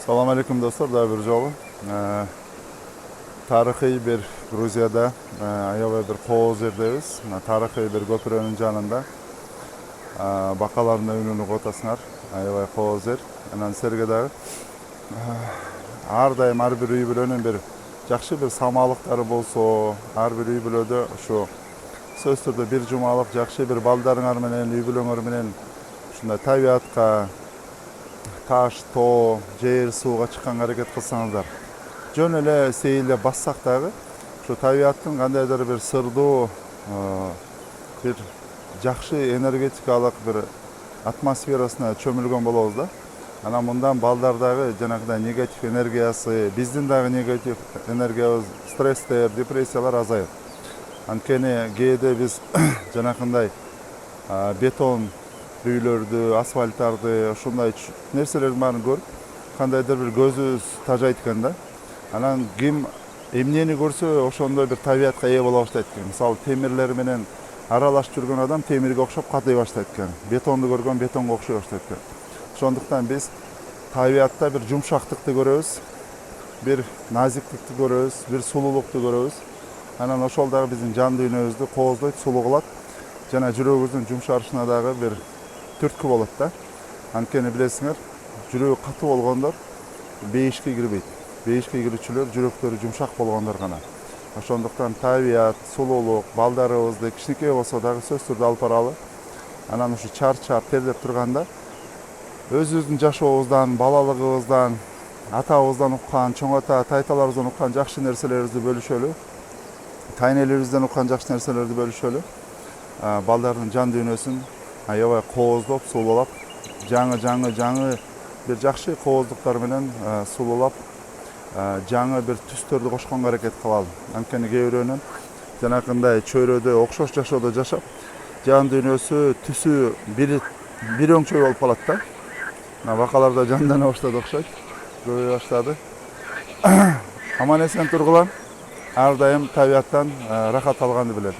Assalomu alaykum do'stlar, daha bir jolu. Tarixiy bir Gruziyada, ayo'va bir qo'z yerdeyiz. Tarixiy bir ko'pirning janında. Baqalarning uyini qo'tasizlar. Ayo'va qo'z yer. Anan sergedagi har doim har bir uy bilan bir yaxshi bir samalıqlari bo'lsa, har bir uy bilan shu söz turda bir jumalik yaxshi bir baldaringlar bilan, uy bilanlar bilan shunday tabiatga taş, too, jer, suga chiqqan harakat qilsangizlar. Jön ele seyilde bassak dağı, şu tabiatın qandaydir bir sırdu, bir жақшы energetikalik bir atmosferasına çömülgön bolabız da. Ana bundan baldardağı janagıday negatif energiyası, bizdin dağı negatif energiyabız, stressler, depressiyalar azayır. Ankeni geyde biz janagınday beton üylördü, asfaltlardı, şunday nerselerdi bana görüp, kandaydır bir gözüz tajaytkanda. Anan kim emneni görse, oşonda bir tabiatqa eye bola başlaytken. Misal temirler menen aralaş жүрген adam temirge okşap katay başlaytken. Betondu görgen betonga okşay başlaytken. Şonduktan biz tabiatta bir jumşaklıkты göröbüz, bir naziklikti göröbüz, bir sululuktu göröbüz. Anan oşoldağı bizim jan dünyöbüzdü qoozdoyt, sulu kılat. Jana жүрөгүбүздүн жумшарышына дагы bir түрткү болот да. Анткени билесиңер, жүрөгү каты болгондор бейишке кирбейт. Бейишке кирүүчүлөр жүрөктөрү жумшак болгондор гана. Ошондуктан табиат, сулуулук, балдарыбызды кичинекей болсо дагы сөз түрдө алып баралы. Анан ушу чарчап, тердеп турганда өзүбүздүн жашообуздан, балалыгыбыздан, атабыздан уккан, чоң ата, тайталарыбыздан уккан жакшы нерселерибизди бөлүшөлү. Тайнелерибизден уккан жакшы нерселерди бөлүшөлү. Балдардын жан дүйнөсүн аябай кооздоп, сулуулап, жаңы bir жакшы кооздуктар менен сулуулап, жаңы bir түстөрдү кошконго аракет кылалы. Анткени кээ бирөөнүн жанакындай чөйрөдө окшош жашоодо жашап, жан дүйнөсү, түсү бир өңчөй болуп калат да. Бакаларда жандана баштады окшойт, көбөйө баштады. Аман эсен тургула, ар дайым табиаттан рахат алганды билет.